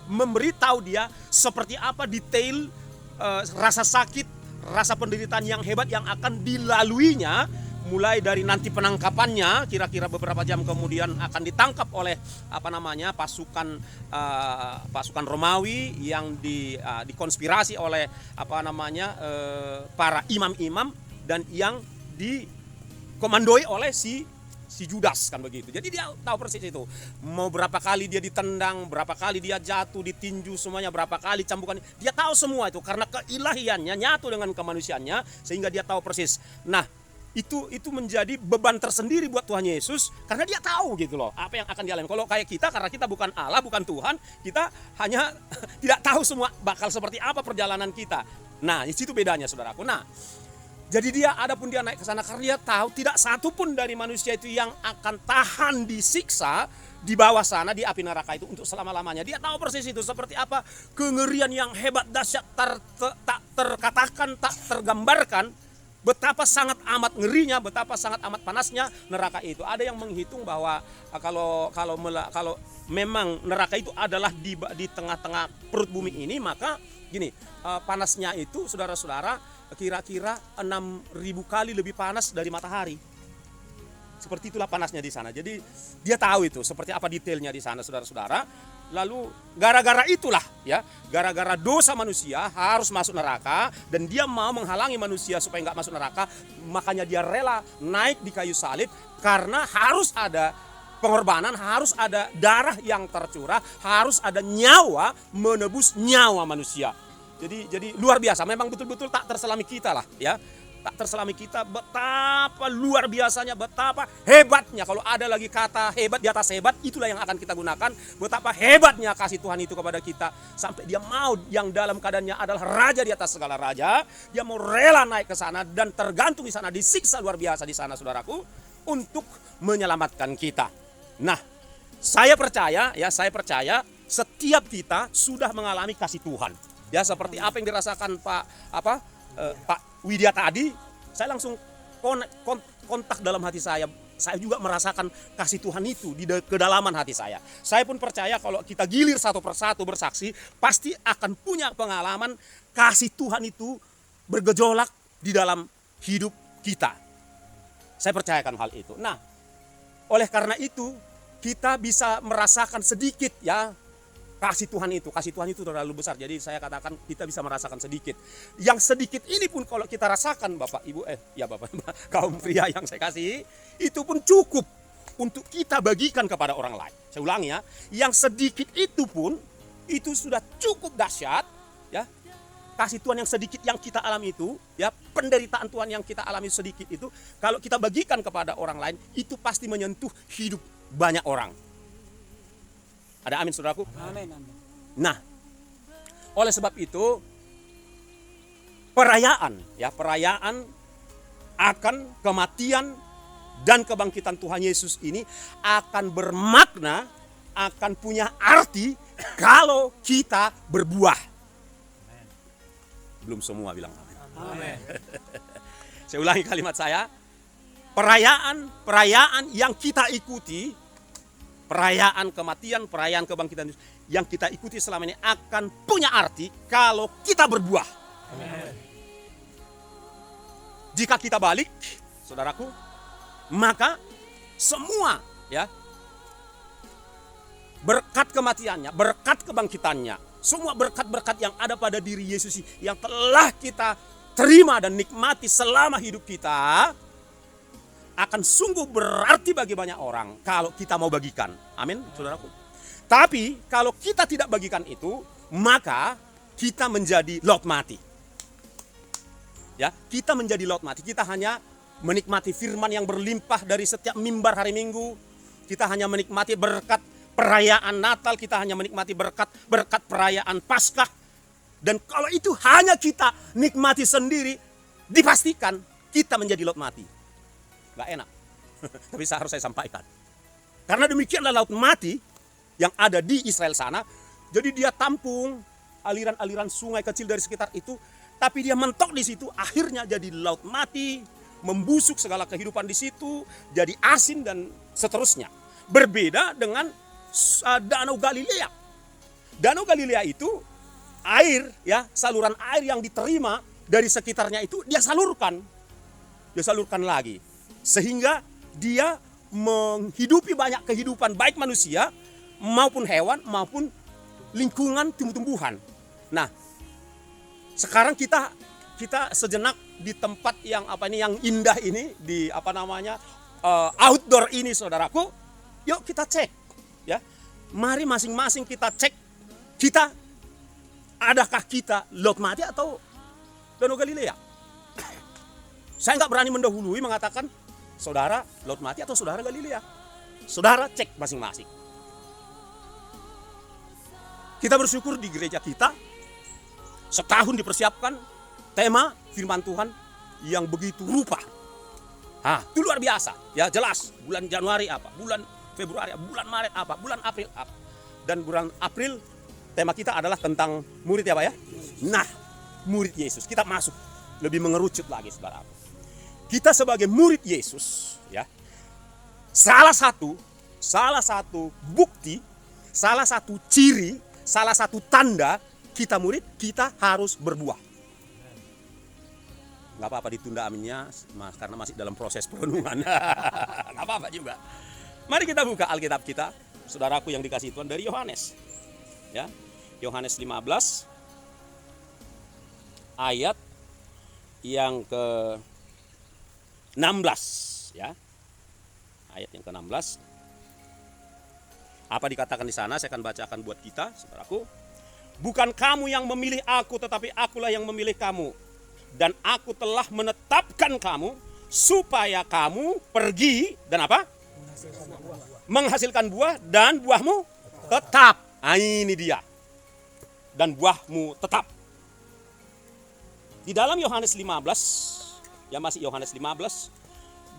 memberitahu dia seperti apa detail rasa sakit, rasa penderitaan yang hebat yang akan dilaluinya, mulai dari nanti penangkapannya, kira-kira beberapa jam kemudian akan ditangkap oleh pasukan Romawi yang dikonspirasi oleh para imam-imam dan yang dikomandoi oleh si Judas, kan begitu. Jadi dia tahu persis itu. Mau berapa kali dia ditendang, berapa kali dia jatuh, ditinju semuanya, berapa kali cambukan. Dia tahu semua itu karena keilahiannya nyatu dengan kemanusiaannya, sehingga dia tahu persis. Nah, itu menjadi beban tersendiri buat Tuhan Yesus karena dia tahu gitu loh apa yang akan dialami. Kalau kayak kita, karena kita bukan Allah, bukan Tuhan, kita hanya tidak tahu semua bakal seperti apa perjalanan kita. Nah, di situ bedanya, saudaraku. Nah, jadi dia adapun dia naik ke sana karena dia tahu tidak satu pun dari manusia itu yang akan tahan disiksa di bawah sana di api neraka itu untuk selama-lamanya. Dia tahu persis itu seperti apa kengerian yang hebat, dahsyat, tak terkatakan, tak tergambarkan. Betapa sangat amat ngerinya, betapa sangat amat panasnya neraka itu. Ada yang menghitung bahwa kalau memang neraka itu adalah di tengah-tengah perut bumi ini, maka gini, panasnya itu saudara-saudara kira-kira 6.000 kali lebih panas dari matahari. Seperti itulah panasnya di sana. Jadi dia tahu itu seperti apa detailnya di sana, saudara-saudara. Lalu gara-gara itulah ya, gara-gara dosa manusia harus masuk neraka dan dia mau menghalangi manusia supaya nggak masuk neraka, makanya dia rela naik di kayu salib karena harus ada pengorbanan, harus ada darah yang tercurah, harus ada nyawa menebus nyawa manusia. Jadi luar biasa, memang betul-betul tak terselami kita lah ya. Tak terselami kita, betapa luar biasanya, betapa hebatnya. Kalau ada lagi kata hebat di atas hebat, itulah yang akan kita gunakan. Betapa hebatnya kasih Tuhan itu kepada kita, sampai dia mau yang dalam keadaannya adalah raja di atas segala raja, dia mau rela naik ke sana dan tergantung di sana, disiksa luar biasa di sana, saudaraku, untuk menyelamatkan kita. Nah, saya percaya setiap kita sudah mengalami kasih Tuhan. Ya, seperti apa yang dirasakan Pak Widya tadi, saya langsung kontak dalam hati saya. Saya juga merasakan kasih Tuhan itu di kedalaman hati saya. Saya pun percaya kalau kita gilir satu persatu bersaksi, pasti akan punya pengalaman kasih Tuhan itu bergejolak di dalam hidup kita. Saya percayakan hal itu. Nah, oleh karena itu kita bisa merasakan sedikit ya kasih Tuhan itu terlalu besar. Jadi saya katakan kita bisa merasakan sedikit. Yang sedikit ini pun kalau kita rasakan Bapak Ibu, kaum pria yang saya kasih, itu pun cukup untuk kita bagikan kepada orang lain. Saya ulangi ya, yang sedikit itu pun itu sudah cukup dahsyat ya. Kasih Tuhan yang sedikit yang kita alami itu, ya, penderitaan Tuhan yang kita alami sedikit itu, kalau kita bagikan kepada orang lain, itu pasti menyentuh hidup banyak orang. Ada amin, saudaraku? Amin. Nah, oleh sebab itu perayaan akan kematian dan kebangkitan Tuhan Yesus ini akan bermakna, akan punya arti kalau kita berbuah. Belum semua bilang amin. Amin. Saya ulangi kalimat saya. Perayaan yang kita ikuti, perayaan kematian, perayaan kebangkitan yang kita ikuti selama ini akan punya arti kalau kita berbuah. Amin. Jika kita balik, saudaraku, maka semua ya berkat kematiannya, berkat kebangkitannya, semua berkat-berkat yang ada pada diri Yesus yang telah kita terima dan nikmati selama hidup kita, akan sungguh berarti bagi banyak orang kalau kita mau bagikan. Amin, saudaraku. Tapi kalau kita tidak bagikan itu, maka kita menjadi laut mati. Ya, kita menjadi laut mati. Kita hanya menikmati firman yang berlimpah dari setiap mimbar hari Minggu. Kita hanya menikmati berkat perayaan Natal, kita hanya menikmati berkat perayaan Paskah. Dan kalau itu hanya kita nikmati sendiri, dipastikan kita menjadi laut mati. Gak enak, tapi harus saya sampaikan. Karena demikianlah laut mati yang ada di Israel sana. Jadi dia tampung aliran-aliran sungai kecil dari sekitar itu, tapi dia mentok di situ, akhirnya jadi laut mati, membusuk segala kehidupan di situ, jadi asin dan seterusnya. Berbeda dengan Danau Galilea. Danau Galilea itu air, ya, saluran air yang diterima dari sekitarnya itu dia salurkan lagi, sehingga dia menghidupi banyak kehidupan, baik manusia maupun hewan maupun lingkungan tumbuh-tumbuhan. Nah, sekarang kita sejenak di tempat yang yang indah ini, di outdoor ini, saudaraku. Yuk kita cek, ya. Mari masing-masing kita cek, adakah kita Laut Mati atau Danau Galilea? Saya nggak berani mendahului mengatakan saudara Laut Mati atau saudara Galilea. Saudara cek masing-masing. Kita bersyukur di gereja kita setahun dipersiapkan tema firman Tuhan yang begitu rupa. Itu luar biasa. Ya, jelas bulan Januari apa, bulan Februari, bulan Maret apa, bulan April apa. Dan bulan April tema kita adalah tentang murid apa ya? Nah, murid Yesus. Kita masuk lebih mengerucut lagi, saudara. Kita sebagai murid Yesus, ya. Salah satu bukti, salah satu ciri, salah satu tanda kita murid, kita harus berbuah. Nggak apa-apa ditunda aminnya, karena masih dalam proses perenungan. Nggak apa-apa juga. Mari kita buka Alkitab kita, saudaraku yang dikasihi Tuhan, dari Yohanes. Ya, Yohanes 15 ayat yang ke-16, ya. Ayat yang ke-16. Apa dikatakan di sana? Saya akan bacakan buat kita, saudaraku. Bukan kamu yang memilih aku, tetapi akulah yang memilih kamu. Dan aku telah menetapkan kamu supaya kamu pergi dan apa? Menghasilkan buah, dan buahmu tetap. Ini dia. Dan buahmu tetap. Di dalam Yohanes 15, ya masih Yohanes 15,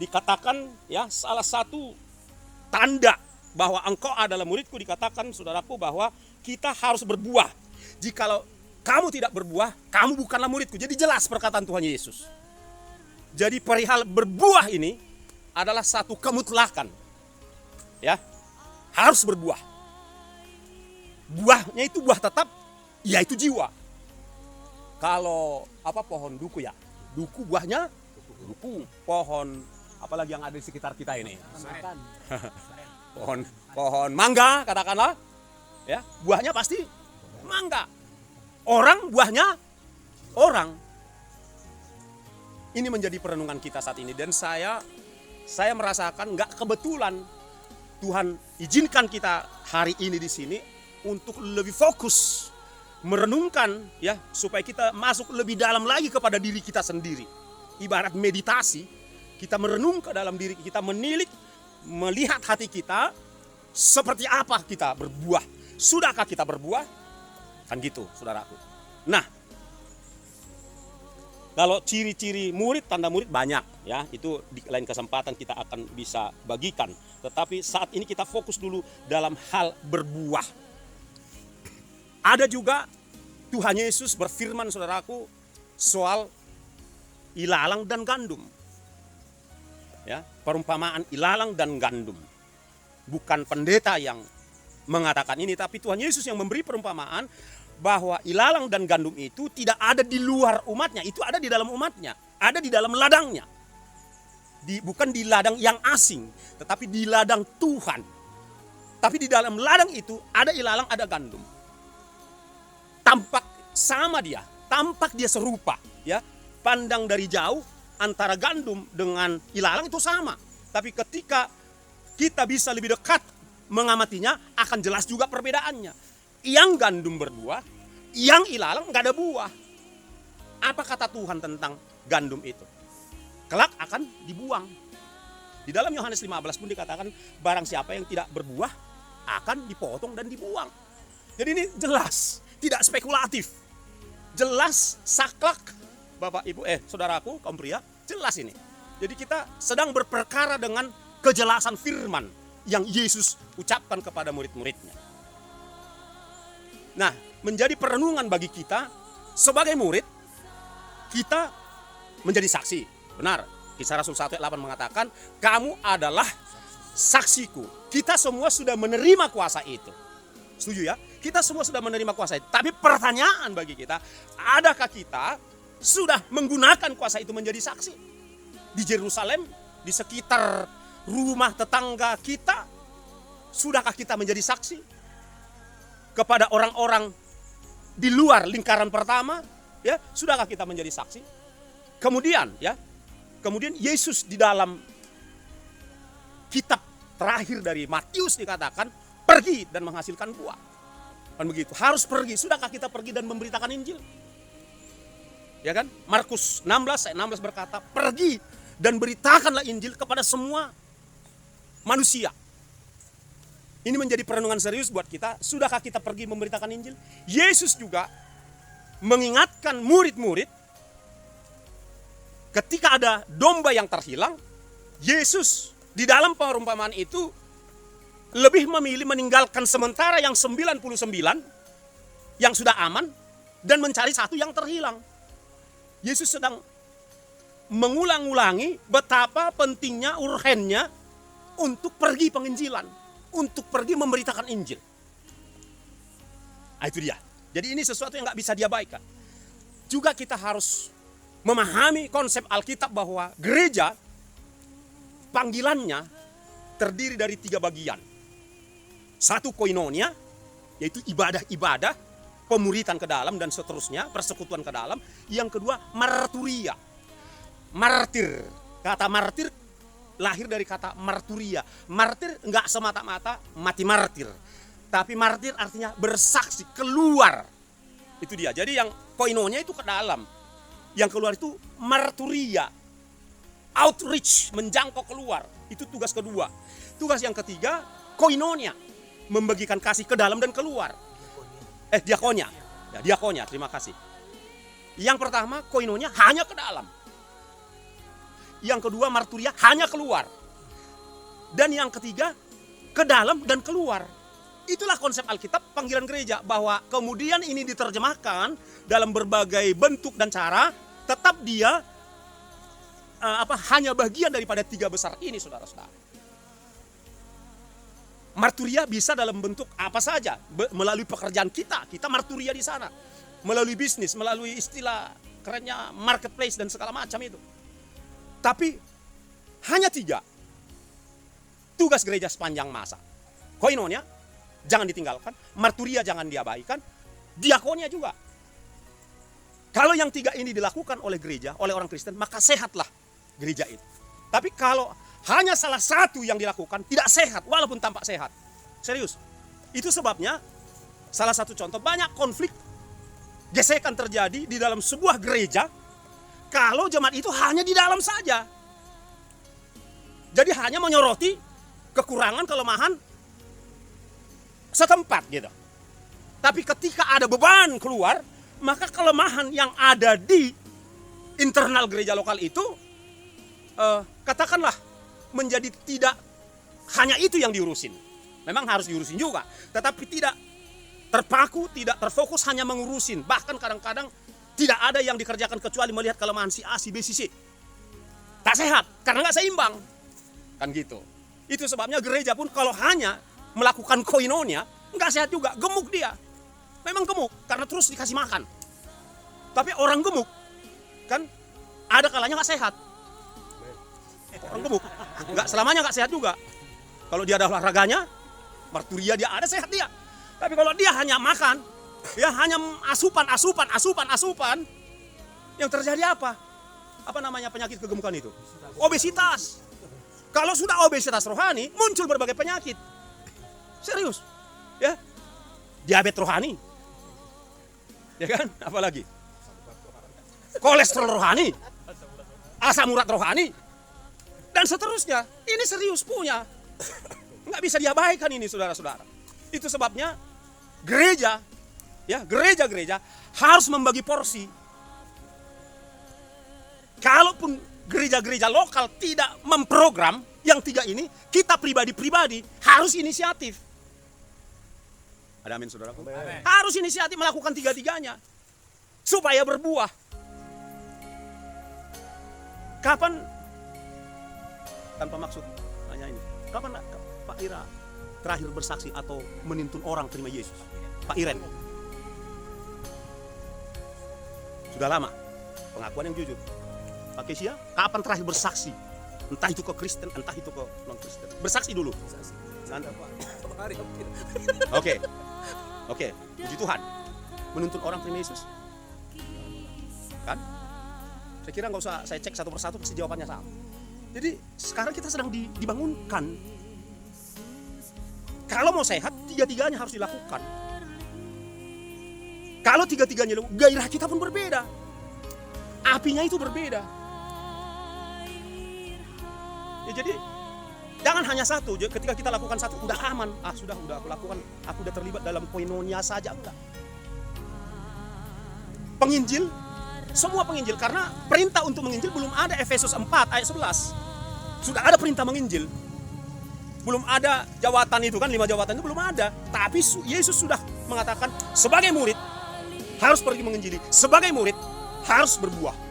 dikatakan, ya, salah satu tanda bahwa engkau adalah muridku, dikatakan, saudaraku, bahwa kita harus berbuah. Jikalau kamu tidak berbuah, kamu bukanlah muridku. Jadi jelas perkataan Tuhan Yesus. Jadi perihal berbuah ini adalah satu kemutlakan. Ya, harus berbuah. Buahnya itu buah tetap, yaitu jiwa. Kalau pohon duku, ya, duku buahnya duku. Pohon apalagi yang ada di sekitar kita ini. pohon mangga, katakanlah, ya, buahnya pasti mangga. Orang buahnya orang. Ini menjadi perenungan kita saat ini, dan saya merasakan nggak kebetulan Tuhan izinkan kita hari ini di sini untuk lebih fokus merenungkan, ya, supaya kita masuk lebih dalam lagi kepada diri kita sendiri. Ibarat meditasi, kita merenung ke dalam diri kita, menilik, melihat hati kita, seperti apa kita berbuah. Sudahkah kita berbuah? Kan gitu, saudaraku. Nah, kalau ciri-ciri murid, tanda murid banyak, ya. Itu di lain kesempatan kita akan bisa bagikan. Tetapi saat ini kita fokus dulu dalam hal berbuah. Ada juga Tuhan Yesus berfirman, saudaraku, soal ilalang dan gandum. Ya, perumpamaan ilalang dan gandum. Bukan pendeta yang mengatakan ini, tapi Tuhan Yesus yang memberi perumpamaan bahwa ilalang dan gandum itu tidak ada di luar umatnya, itu ada di dalam umatnya, ada di dalam ladangnya. Bukan di ladang yang asing, tetapi di ladang Tuhan. Tapi di dalam ladang itu ada ilalang, ada gandum. Tampak sama dia, tampak dia serupa, ya. Pandang dari jauh antara gandum dengan ilalang itu sama. Tapi ketika kita bisa lebih dekat mengamatinya, akan jelas juga perbedaannya. Yang gandum berbuah, yang ilalang nggak ada buah. Apa kata Tuhan tentang gandum itu? Kelak akan dibuang. Di dalam Yohanes 15 pun dikatakan, barang siapa yang tidak berbuah akan dipotong dan dibuang. Jadi ini jelas, tidak spekulatif. Jelas, saklek, Bapak Ibu, saudaraku, kaum pria, jelas ini. Jadi kita sedang berperkara dengan kejelasan firman yang Yesus ucapkan kepada murid-muridnya. Nah, menjadi perenungan bagi kita sebagai murid, kita menjadi saksi. Benar, Kisah Rasul 1 ayat 8 mengatakan, kamu adalah saksiku. Kita semua sudah menerima kuasa itu. Setuju, ya? Kita semua sudah menerima kuasa itu. Tapi pertanyaan bagi kita, adakah kita sudah menggunakan kuasa itu menjadi saksi? Di Yerusalem, di sekitar rumah tetangga kita, sudahkah kita menjadi saksi? Kepada orang-orang di luar lingkaran pertama, ya, sudahkah kita menjadi saksi? Kemudian Yesus di dalam kitab terakhir dari Matius dikatakan, pergi dan menghasilkan buah. Kan begitu, harus pergi. Sudahkah kita pergi dan memberitakan Injil? Ya kan? Markus 16 ayat 16 berkata, pergi dan beritakanlah Injil kepada semua manusia. Ini menjadi perenungan serius buat kita. Sudahkah kita pergi memberitakan Injil? Yesus juga mengingatkan murid-murid ketika ada domba yang terhilang. Yesus di dalam perumpamaan itu lebih memilih meninggalkan sementara yang 99 yang sudah aman dan mencari satu yang terhilang. Yesus sedang mengulang-ulangi betapa pentingnya, urgennya untuk pergi penginjilan, untuk pergi memberitakan Injil. Nah, itu dia. Jadi ini sesuatu yang gak bisa diabaikan. Juga kita harus memahami konsep Alkitab bahwa gereja panggilannya terdiri dari 3 bagian. Satu koinonia, yaitu ibadah-ibadah, pemuritan ke dalam dan seterusnya, persekutuan ke dalam. Yang kedua, marturia. Martir. Kata martir lahir dari kata marturia. Martir enggak semata-mata mati martir. Tapi martir artinya bersaksi, keluar. Itu dia. Jadi yang koinonia itu ke dalam. Yang keluar itu marturia. Outreach, menjangkau keluar. Itu tugas kedua. Tugas yang ketiga, koinonia. Membagikan kasih ke dalam dan keluar. Diakonia. Ya, diakonia, terima kasih. Yang pertama, koinonia hanya ke dalam. Yang kedua, marturia hanya keluar. Dan yang ketiga, ke dalam dan keluar. Itulah konsep Alkitab panggilan gereja. Bahwa kemudian ini diterjemahkan dalam berbagai bentuk dan cara. Tetap dia hanya bagian daripada 3 besar ini, saudara-saudara. Marturia bisa dalam bentuk apa saja, melalui pekerjaan kita marturia di sana, melalui bisnis, melalui istilah kerennya marketplace dan segala macam itu. Tapi hanya 3 tugas gereja sepanjang masa. Koinonia jangan ditinggalkan, marturia jangan diabaikan, diakonia juga. Kalau yang 3 ini dilakukan oleh gereja, oleh orang Kristen, maka sehatlah gereja itu. Tapi kalau hanya salah satu yang dilakukan, tidak sehat, walaupun tampak sehat. Serius. Itu sebabnya, salah satu contoh, banyak konflik, gesekan terjadi di dalam sebuah gereja, kalau jemaat itu hanya di dalam saja. Jadi hanya menyoroti kekurangan, kelemahan setempat gitu. Tapi ketika ada beban keluar, maka kelemahan yang ada di internal gereja lokal itu, katakanlah, menjadi tidak hanya itu yang diurusin. Memang harus diurusin juga, tetapi tidak terpaku, tidak terfokus hanya mengurusin. Bahkan kadang-kadang tidak ada yang dikerjakan kecuali melihat kelemahan si A, si B, si C. Tak sehat, karena gak seimbang. Kan gitu. Itu sebabnya gereja pun kalau hanya melakukan koinonia, gak sehat juga, gemuk dia. Memang gemuk, karena terus dikasih makan. Tapi orang gemuk, kan ada kalanya gak sehat. Orang gemuk, nggak selamanya nggak sehat juga. Kalau dia ada olahraganya, marturia dia ada, sehat dia. Tapi kalau dia hanya makan, ya hanya asupan, yang terjadi apa? Apa namanya penyakit kegemukan itu? Obesitas. Kalau sudah obesitas rohani, muncul berbagai penyakit. Serius, ya, diabetes rohani, ya kan? Apalagi kolesterol rohani, asam urat rohani. Dan seterusnya, ini serius punya. Nggak bisa diabaikan ini, saudara-saudara. Itu sebabnya gereja harus membagi porsi. Kalaupun gereja-gereja lokal tidak memprogram yang 3 ini, kita pribadi-pribadi harus inisiatif. Ada amin, saudaraku? Amin. Harus inisiatif melakukan 3-tiganya supaya berbuah. Kapan, tanpa maksud hanya ini, kapan Pak Ira terakhir bersaksi atau menuntun orang terima Yesus? Pak Iren. Sudah lama, pengakuan yang jujur. Pak Kesia, kapan terakhir bersaksi? Entah itu ke Kristen, entah itu ke non-Kristen. Bersaksi dulu. Oke, puji Tuhan. Menuntun orang terima Yesus. Kan? Saya kira nggak usah saya cek satu persatu, pasti jawabannya sama. Jadi sekarang kita sedang dibangunkan. Kalau mau sehat, tiga-tiganya harus dilakukan. Kalau tiga-tiganya, gairah kita pun berbeda. Apinya itu berbeda. Ya, jadi jangan hanya satu. Ketika kita lakukan satu, udah aman. Sudah aku lakukan. Aku udah terlibat dalam koinonia saja, enggak. Penginjil, semua penginjil, karena perintah untuk menginjil belum ada. Efesus 4 ayat 11. Sudah ada perintah menginjil. Belum ada jawatan itu kan, 5 jawatan itu belum ada. Tapi Yesus sudah mengatakan sebagai murid harus pergi menginjili. Sebagai murid harus berbuah.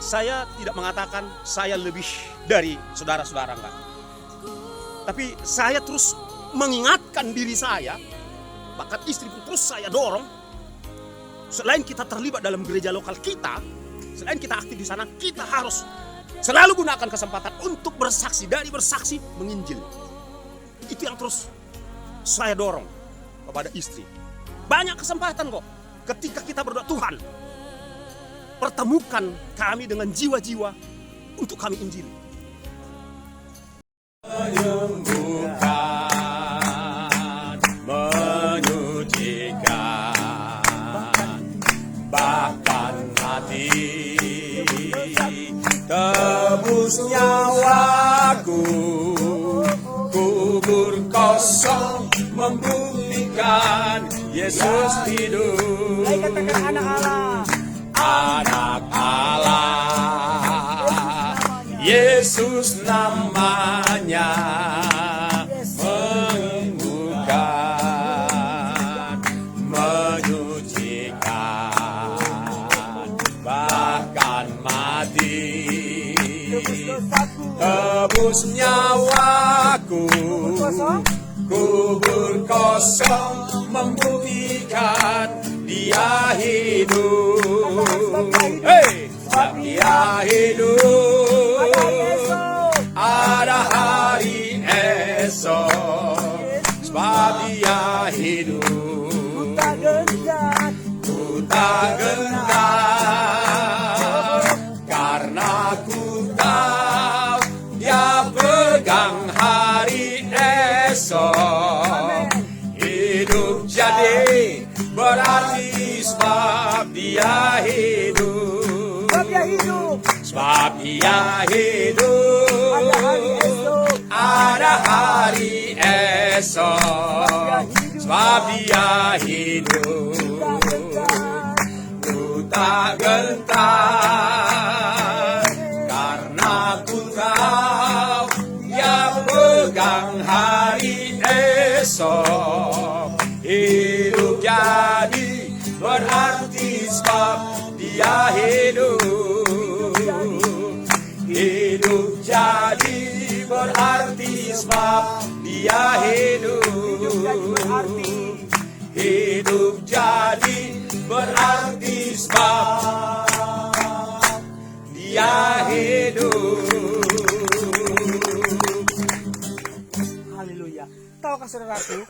Saya tidak mengatakan saya lebih dari saudara-saudara, enggak. Tapi saya terus mengingatkan diri saya, bahkan istri pun terus saya dorong. Selain kita terlibat dalam gereja lokal kita, selain kita aktif di sana, kita harus selalu gunakan kesempatan untuk bersaksi. Dari bersaksi menginjil. Itu yang terus saya dorong kepada istri. Banyak kesempatan kok ketika kita berdoa, Tuhan, pertemukan kami dengan jiwa-jiwa untuk kami injili. Menyembuhkan, menyucikan, bahkan mati, tebus nyawaku, kubur kosong membuktikan Yesus hidup. Katakan anak Allah. Anak Allah, Yesus namanya, menyembuhkan, menyucikan, bahkan mati, tebus nyawaku, kubur kosong membuktikan Dia hidup. Hey, Dia hidup. Ada hari esok, sebab Dia hidup. Ku tak gentar, karena ku tahu Dia pegang hari esok. Hidup jadi berarti sebab Dia hidup. Sebab Dia hidup. Ada hari esok. Sebab Dia hidup. Ku tak gentar, karena ku tahu Dia pegang hari esok. Hidup jadi berarti sebab Dia hidup. Hidup jadi berarti sebab Dia hidup. Hidup jadi berarti sebab Dia hidup. Haleluya. Tahukah saudaraku,